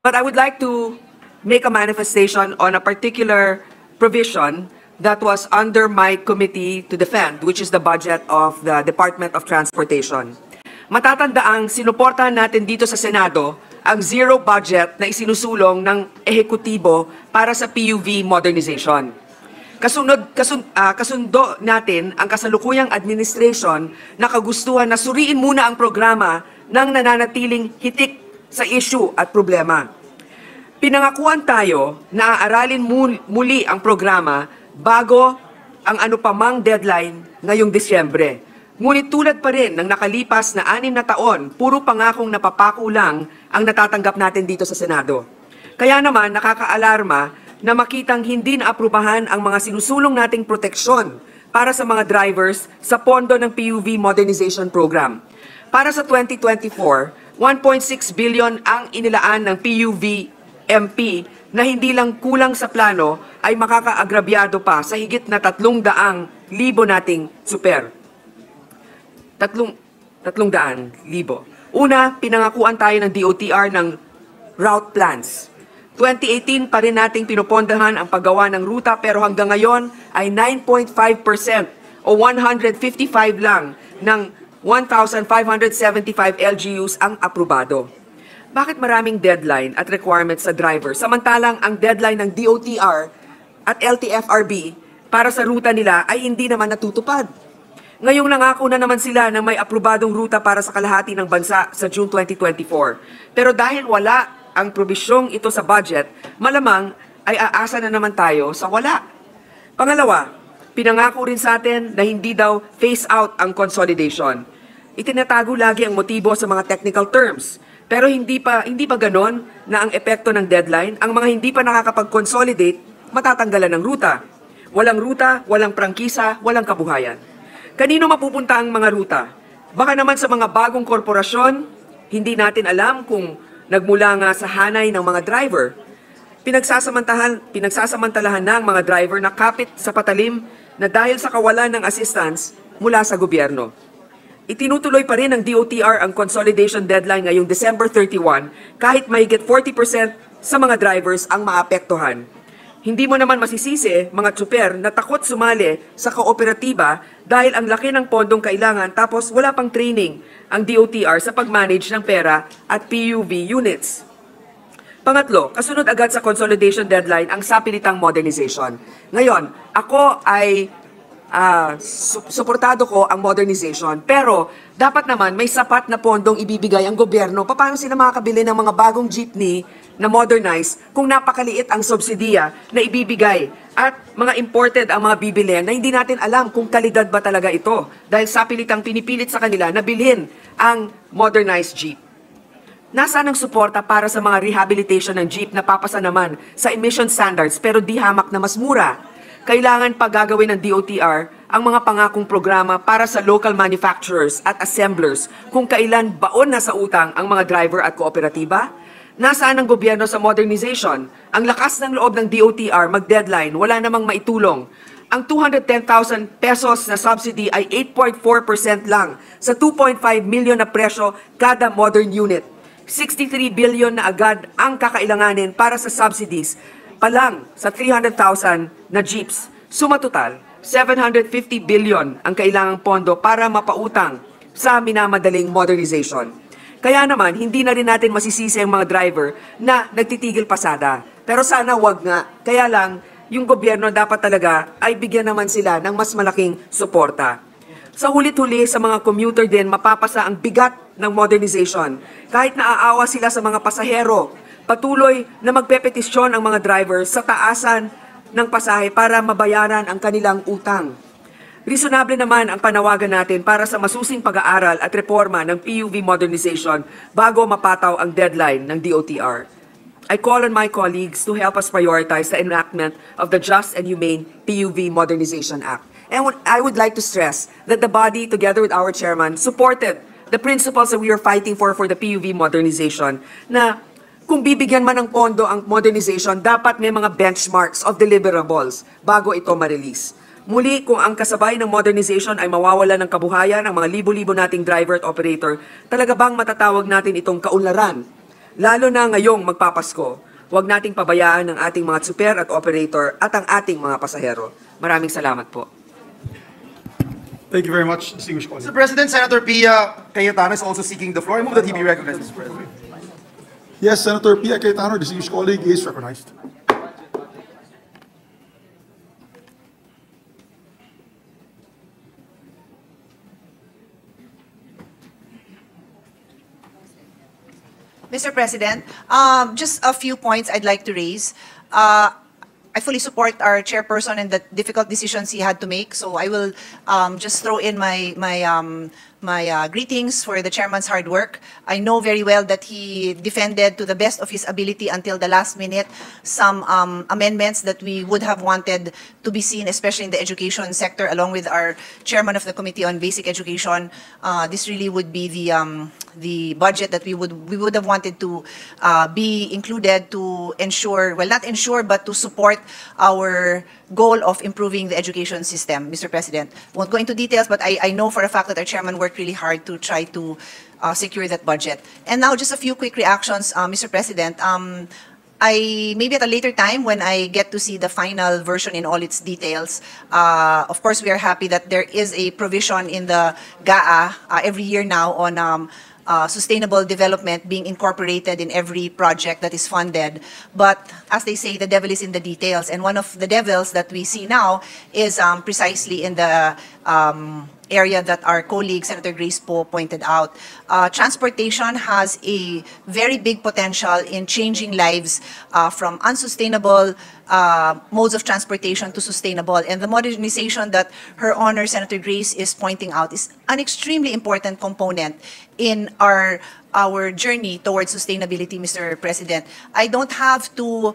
But I would like to make a manifestation on a particular provision that was under my committee to defend, which is the budget of the Department of Transportation. Matatandaang sinuportahan natin dito sa Senado ang zero budget na isinusulong ng ehekutibo para sa PUV modernization. Kasundo natin ang kasalukuyang administration na kagustuhan na suriin muna ang programa ng nananatiling hitik sa issue at problema. Pinangakuan tayo na aaralin muli ang programa bago ang anupamang deadline ngayong Disyembre. Ngunit tulad pa rin ng nakalipas na 6 na taon, puro pangakong napapako lang ang natatanggap natin dito sa Senado. Kaya naman nakakaalarma na makitang hindi naaprubahan ang mga sinusulong nating proteksyon para sa mga drivers sa pondo ng PUV Modernization Program. Para sa 2024, 1.6 billion ang inilaan ng PUV MP na hindi lang kulang sa plano ay makakaagrabyado pa sa higit na 300,000 nating super. 300,000. Una, pinangakuan tayo ng DOTR ng route plans. 2018 pa rin nating pinupondahan ang paggawa ng ruta pero hanggang ngayon ay 9.5% o 155 lang ng 1,575 LGUs ang aprobado. Bakit maraming deadline at requirements sa driver samantalang ang deadline ng DOTR at LTFRB para sa ruta nila ay hindi naman natutupad? Ngayong nangako na naman sila na may aprobadong ruta para sa kalahati ng bansa sa June 2024. Pero dahil wala ang probisyong ito sa budget, malamang ay aasa na naman tayo sa wala. Pangalawa, pinangako rin sa atin na hindi daw phase out ang consolidation. Itinatago lagi ang motibo sa mga technical terms. Pero hindi pa ganon na ang epekto ng deadline, ang mga hindi pa nakakapag-consolidate, matatanggalan ng ruta. Walang ruta, walang prangkisa, walang kabuhayan. Kanino mapupunta ang mga ruta? Baka naman sa mga bagong korporasyon, hindi natin alam kung nagmula nga sa hanay ng mga driver. Pinagsasamantalahan na ang mga driver na kapit sa patalim na dahil sa kawalan ng assistance mula sa gobyerno. Itinutuloy pa rin ng DOTR ang consolidation deadline ngayong December 31 kahit mahigit 40% sa mga drivers ang maapektuhan. Hindi mo naman masisisi, mga tsuper, na takot sumali sa kooperatiba dahil ang laki ng pondong kailangan tapos wala pang training ang DOTR sa pag-manage ng pera at PUV units. Pangatlo, kasunod agad sa consolidation deadline ang sapilitang modernization. Ngayon, ako ay suportado ko ang modernization, pero dapat naman may sapat na pondong ibibigay ang gobyerno. Paano sila makakabili ng mga bagong jeepney na modernize kung napakaliit ang subsidiya na ibibigay at mga imported ang mga bibilhin na hindi natin alam kung kalidad ba talaga ito dahil sapilitang pinipilit sa kanila na bilhin ang modernized jeep. Nasaan ang suporta para sa mga rehabilitation ng jeep na papasa naman sa emission standards pero di hamak na mas mura? Kailangan pa gagawin ng DOTR ang mga pangakong programa para sa local manufacturers at assemblers kung kailan baon na sa utang ang mga driver at kooperatiba? Nasaan ang gobyerno sa modernization? Ang lakas ng loob ng DOTR mag-deadline, wala namang maitulong. Ang 210,000 pesos na subsidy ay 8.4% lang sa 2.5 million na presyo kada modern unit. 63 billion na agad ang kakailanganin para sa subsidies pa lang sa 300,000 na jeeps. Suma total, 750 billion ang kailangang pondo para mapautang sa minamadaling modernization. Kaya naman, hindi na rin natin masisisi ang mga driver na nagtitigil pasada. Pero sana wag nga. Kaya lang, yung gobyerno dapat talaga ay bigyan naman sila ng mas malaking suporta. Sa hulit-huli sa mga commuter din, mapapasa ang bigat ng modernization. Kahit naaawa sila sa mga pasahero, patuloy na magpepetisyon ang mga drivers sa taasan ng pasahe para mabayaran ang kanilang utang. Reasonable naman ang panawagan natin para sa masusing pag-aaral at reforma ng PUV modernization bago mapataw ang deadline ng DOTR. I call on my colleagues to help us prioritize the enactment of the Just and Humane PUV Modernization Act. And I would like to stress that the body, together with our chairman, supported the principles that we are fighting for the PUV modernization na kung bibigyan man ng pondo ang modernization, dapat may mga benchmarks of deliverables bago ito ma-release. Muli, kung ang kasabay ng modernization ay mawawala ng kabuhayan ang mga libo-libo nating driver at operator, talaga bang matatawag natin itong kaunlaran? Lalo na ngayong magpapasko, huwag nating pabayaan ang ating mga super at operator at ang ating mga pasahero. Maraming salamat po. Thank you very much, distinguished colleague. Mr. President, Senator Pia Cayetano is also seeking the floor. I move that he be recognized, Mr. President. Yes, Senator Pia Cayetano, distinguished colleague, is recognized. Mr. President, just a few points I'd like to raise. I fully support our chairperson and the difficult decisions he had to make. So I will just throw in my greetings for the chairman's hard work. I know very well that he defended to the best of his ability until the last minute some amendments that we would have wanted to be seen, especially in the education sector, along with our chairman of the Committee on Basic Education. This really would be the budget that we would have wanted to be included to ensure, well, not ensure, but to support our goal of improving the education system, Mr. President. Won't go into details, but I know for a fact that our chairman worked really hard to try to secure that budget. And now just a few quick reactions, Mr. President. Maybe at a later time when I get to see the final version in all its details, of course we are happy that there is a provision in the GAA every year now on sustainable development being incorporated in every project that is funded. But as they say, the devil is in the details. And one of the devils that we see now is precisely in the area that our colleague, Senator Grace Poe, pointed out. Transportation has a very big potential in changing lives from unsustainable modes of transportation to sustainable. And the modernization that Her Honor Senator Grace is pointing out is an extremely important component in our journey towards sustainability, Mr. President. I don't have to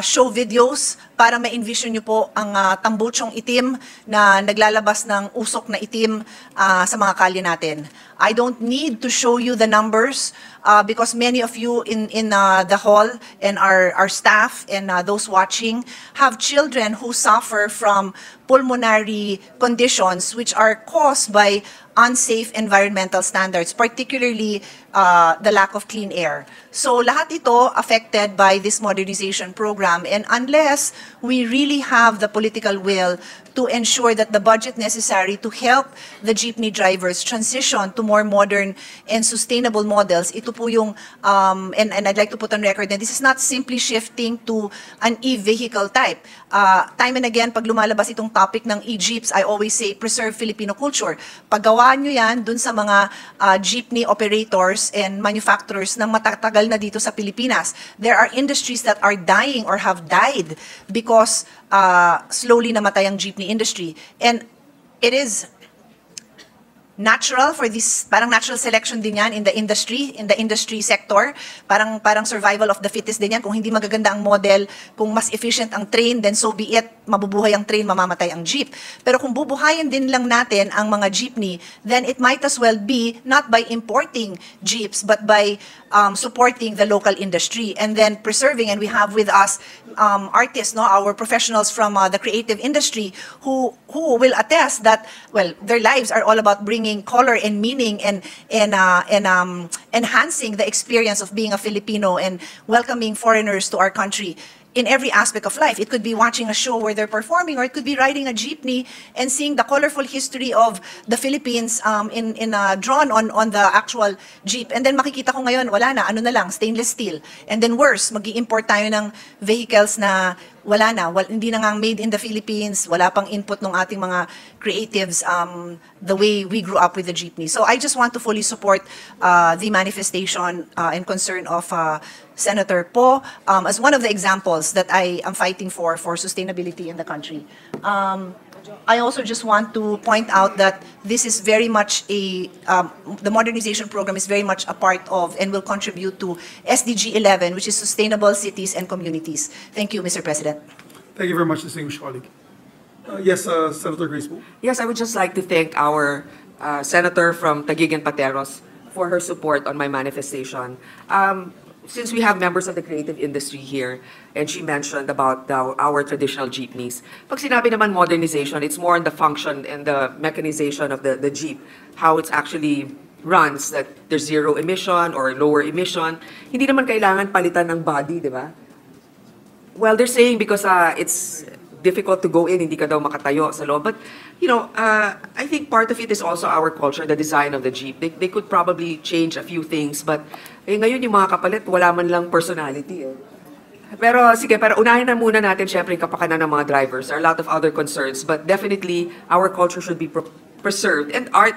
show videos para ma-envision niyo po ang tambutsong itim na naglalabas ng usok na itim sa mga kalye natin. I don't need to show you the numbers because many of you in the hall and our staff and those watching have children who suffer from pulmonary conditions which are caused by unsafe environmental standards, particularly the lack of clean air. So lahat ito affected by this modernization program, and unless we really have the political will to ensure that the budget necessary to help the jeepney drivers transition to more modern and sustainable models, ito po yung, and I'd like to put on record that this is not simply shifting to an e-vehicle type. Time and again, pag lumalabas itong topic ng e-jeeps, I always say, preserve Filipino culture. Paggawa nyo yan dun sa mga jeepney operators and manufacturers ng matatagal na dito sa Pilipinas. There are industries that are dying or have died because slowly namatay ang jeepney industry. And it is natural for this, parang natural selection din yan in the industry sector. Parang survival of the fittest din yan. Kung hindi magaganda ang model, kung mas efficient ang train, then so be it, mabubuhay ang train, mamamatay ang jeep. Pero kung bubuhayin din lang natin ang mga jeepney, then it might as well be not by importing jeeps, but by supporting the local industry and then preserving. And we have with us artists, no, our professionals from the creative industry who will attest that, well, their lives are all about bringing color and meaning and enhancing the experience of being a Filipino and welcoming foreigners to our country in every aspect of life. It could be watching a show where they're performing, or it could be riding a jeepney and seeing the colorful history of the Philippines drawn on the actual jeep. And then makikita ko ngayon, wala na, ano na lang, stainless steel. And then worse, mag-i-import tayo ng vehicles na wala na, hindi na nga made in the Philippines, wala pang input ng ating mga creatives the way we grew up with the jeepney. So I just want to fully support the manifestation and concern of Senator Poe as one of the examples that I am fighting for sustainability in the country. I also just want to point out that this is very much the modernization program is very much a part of and will contribute to SDG 11, which is Sustainable Cities and Communities. Thank you, Mr. President. Thank you very much, distinguished colleague. Yes, Senator Grace Poe. Yes, I would just like to thank our senator from Taguig and Pateros for her support on my manifestation. Since we have members of the creative industry here, and she mentioned about our traditional jeepneys, pag sinabi naman modernization, it's more on the function and the mechanization of the jeep, how it's actually runs that there's zero emission or lower emission, hindi naman kailangan palitan ng body, di ba? Well, they're saying because it's difficult to go in, hindi ka daw makatayo sa loob. But, I think part of it is also our culture, the design of the jeep. They could probably change a few things, but ngayon yung mga kapalit, wala man lang personality. Pero sige, pero unahin na muna natin syempre yung kapakanan ng mga drivers. There are a lot of other concerns, but definitely our culture should be preserved. And art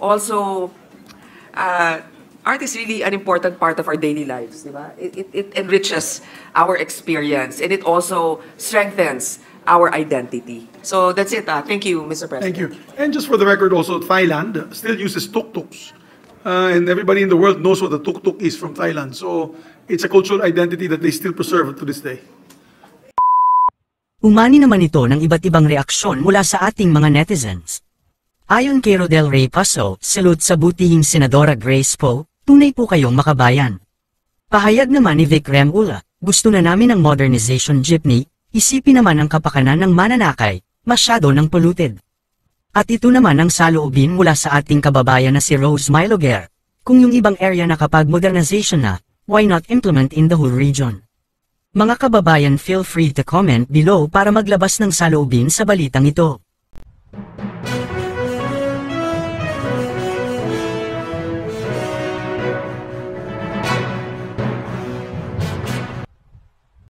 also, art is really an important part of our daily lives, di ba? It enriches our experience and it also strengthens our identity. So that's it. Thank you, Mr. President. Thank you. And just for the record also, Thailand still uses tuk-tuks. And everybody in the world knows what a tuk-tuk is from Thailand. So it's a cultural identity that they still preserve to this day. Umani naman ito ng iba't ibang reaksyon mula sa ating mga netizens. Ayon kay Rodel Ray Paso, salute sa butihing Senadora Grace Poe, tunay po kayong makabayan. Pahayag naman ni Vic Remula, gusto na namin ng modernization jeepney, isipin naman ang kapakanan ng mananakay, masyado ng polluted. At ito naman ang saloobin mula sa ating kababayan na si Rose Miloguer, kung yung ibang area na kapag modernization na, why not implement in the whole region? Mga kababayan, feel free to comment below para maglabas ng saloobin sa balitang ito.